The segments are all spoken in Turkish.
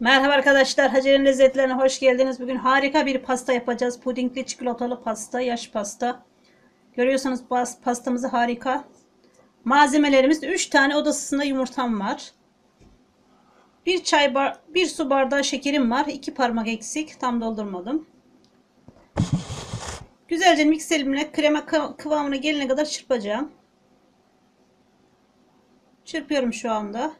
Merhaba arkadaşlar, Hacer'in lezzetlerine hoş geldiniz. Bugün harika bir pasta yapacağız. Pudingli çikolatalı pasta, yaş pasta. Görüyorsanız pastamızı harika. Malzemelerimiz 3 tane oda ısısında yumurtam var. Bir su bardağı şekerim var. 2 parmak eksik, tam doldurmadım. Güzelce mikserimle krema kıvamına gelene kadar çırpacağım. Çırpıyorum şu anda.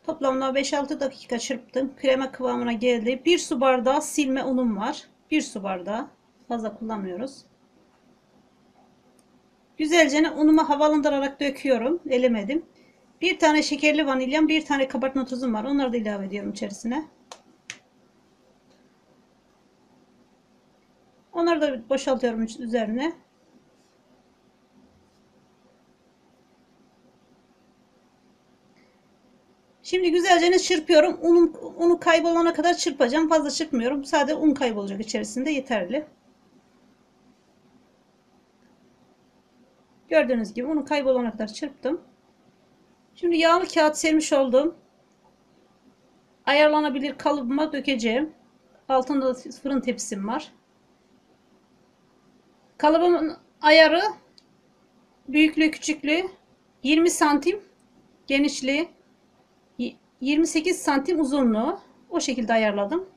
Toplamda 5-6 dakika çırptım. Krema kıvamına geldi. 1 su bardağı silme unum var. 1 su bardağı. Fazla kullanmıyoruz. Güzelce unumu havalandırarak döküyorum. Elemedim. Bir tane şekerli vanilyam, bir tane kabartma tuzum var. Onları da ilave ediyorum içerisine. Onları da boşaltıyorum üzerine. Şimdi güzelce çırpıyorum. Unu kaybolana kadar çırpacağım. Fazla çırpmıyorum. Sadece un kaybolacak içerisinde, yeterli. Gördüğünüz gibi unu kaybolana kadar çırptım. Şimdi yağlı kağıt sermiş olduğum ayarlanabilir kalıbıma dökeceğim. Altında fırın tepsim var. Kalıbımın ayarı, büyüklüğü küçüklüğü 20 santim, genişliği 28 santim, uzunluğu. O şekilde ayarladım.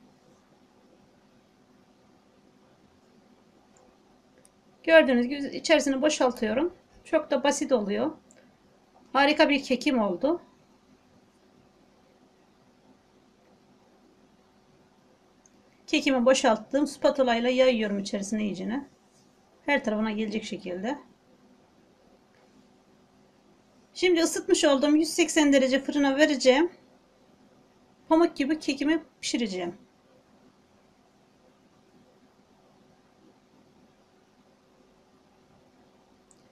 Gördüğünüz gibi içerisini boşaltıyorum. Çok da basit oluyor. Harika bir kekim oldu. Kekimi boşalttım. Spatula ile yayıyorum içerisine iyicene. Her tarafına gelecek şekilde. Şimdi ısıtmış olduğum 180 derece fırına vereceğim. Pamuk gibi kekimi pişireceğim.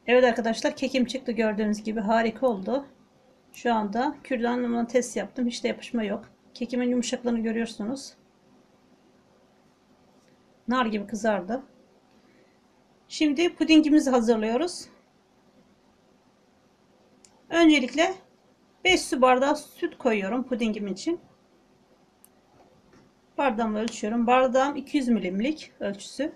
Evet arkadaşlar, kekim çıktı, gördüğünüz gibi harika oldu. Şu anda kürdanımla test yaptım. Hiç de yapışma yok. Kekimin yumuşaklığını görüyorsunuz. Nar gibi kızardı. Şimdi pudingimizi hazırlıyoruz. Öncelikle 5 su bardağı süt koyuyorum pudingim için. Bardağımla ölçüyorum. Bardağım 200 milimlik ölçüsü.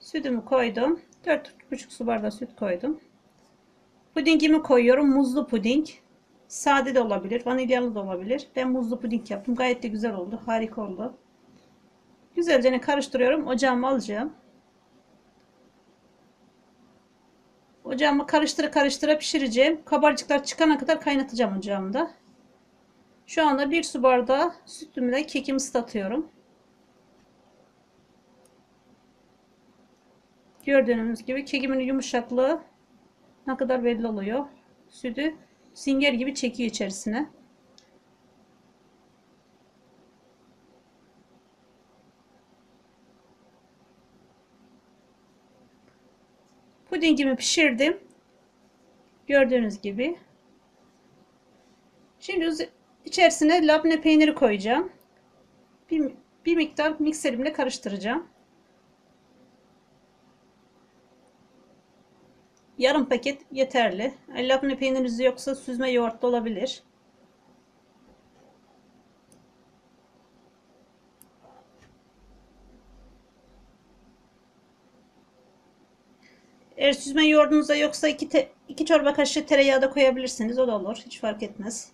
Sütümü koydum. 4,5 su bardağı süt koydum. Pudingimi koyuyorum. Muzlu puding. Sade de olabilir, vanilyalı da olabilir. Ben muzlu puding yaptım. Gayet de güzel oldu. Harika oldu. Güzelce karıştırıyorum. Ocağıma alacağım. Ocağımı karıştıra karıştıra pişireceğim. Kabarcıklar çıkana kadar kaynatacağım ocağımda. Şu anda 1 su bardağı sütümle kekimi ıslatıyorum. Gördüğünüz gibi kekimin yumuşaklığı ne kadar belli oluyor. Sütü sünger gibi çekiyor içerisine. Pudingimi pişirdim. Gördüğünüz gibi. Şimdi içerisine labne peyniri koyacağım. Bir miktar mikserimle karıştıracağım. Yarım paket yeterli. Labne peyniriniz yoksa süzme yoğurt da olabilir. Eğer süzme yoğurdunuz da yoksa 2 çorba kaşığı tereyağı da koyabilirsiniz. O da olur. Hiç fark etmez.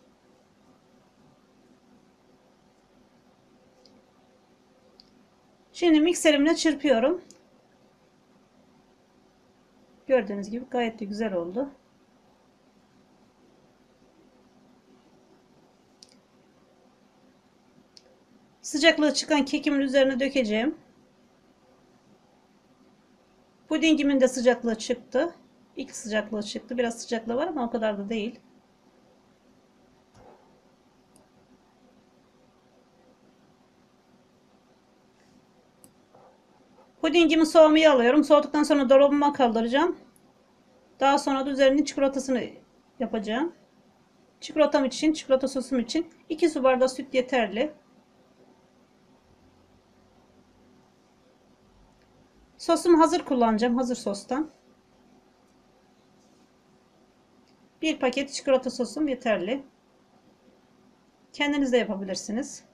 Şimdi mikserimle çırpıyorum. Gördüğünüz gibi gayet de güzel oldu. Sıcaklığı çıkan kekimin üzerine dökeceğim. Pudingimin de sıcaklığı çıktı. İlk sıcaklığı çıktı. Biraz sıcaklığı var ama o kadar da değil. Pudingimi soğumaya alıyorum. Soğuduktan sonra dolabıma kaldıracağım. Daha sonra da üzerinin çikolatasını yapacağım. Çikolatam için, çikolata sosum için 2 su bardağı süt yeterli. Sosumu hazır kullanacağım. Hazır sostan. 1 paket çikolata sosum yeterli. Kendiniz de yapabilirsiniz.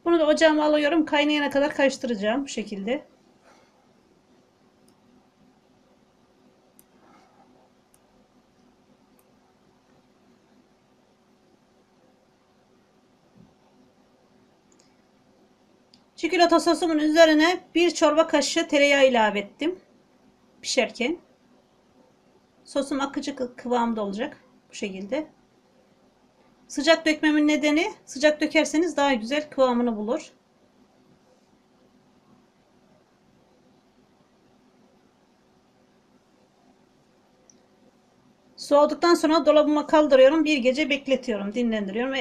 Bunu da ocağıma alıyorum. Kaynayana kadar karıştıracağım bu şekilde. Çikolata sosumun üzerine 1 çorba kaşığı tereyağı ilave ettim. Pişerken. Sosum akıcı kıvamda olacak. Bu şekilde. Sıcak dökmemin nedeni, sıcak dökerseniz daha güzel kıvamını bulur. Soğuduktan sonra dolabıma kaldırıyorum. Bir gece bekletiyorum. Dinlendiriyorum.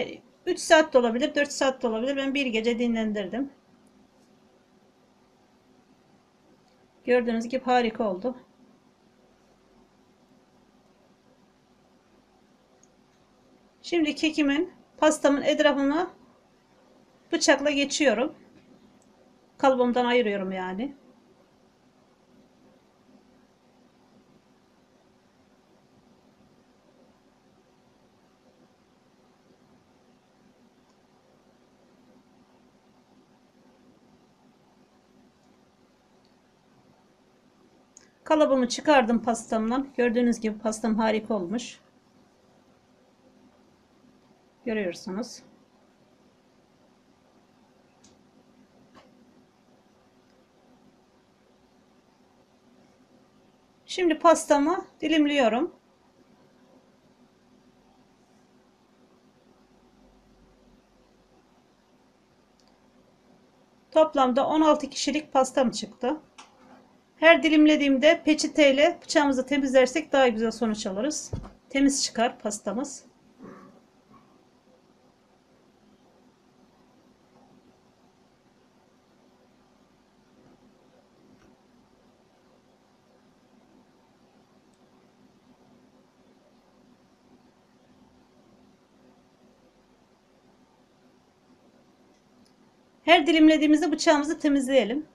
3 saat de olabilir, 4 saat de olabilir. Ben bir gece dinlendirdim. Gördüğünüz gibi harika oldu. Şimdi kekimin, pastamın etrafını bıçakla geçiyorum. Kalıbımdan ayırıyorum yani. Kalıbımı çıkardım pastamdan. Gördüğünüz gibi pastam harika olmuş. Görüyorsunuz. Şimdi pastamı dilimliyorum. Toplamda 16 kişilik pastam çıktı. Her dilimlediğimde peçeteyle bıçağımızı temizlersek daha güzel sonuç alırız. Temiz çıkar pastamız. Her dilimlediğimizde bıçağımızı temizleyelim.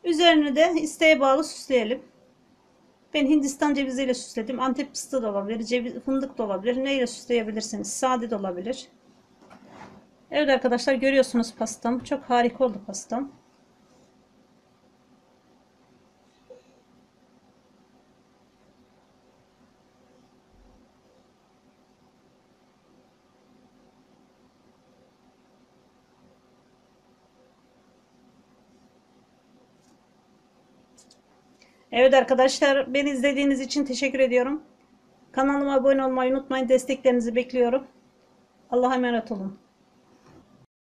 Üzerini de isteğe bağlı süsleyelim. Ben Hindistan ceviziyle süsledim. Antep fıstığı da olabilir, ceviz, fındık da olabilir. Neyle süsleyebilirsiniz? Sade de olabilir. Evet arkadaşlar, görüyorsunuz pastam. Çok harika oldu pastam. Evet arkadaşlar, beni izlediğiniz için teşekkür ediyorum. Kanalıma abone olmayı unutmayın. Desteklerinizi bekliyorum. Allah'a emanet olun.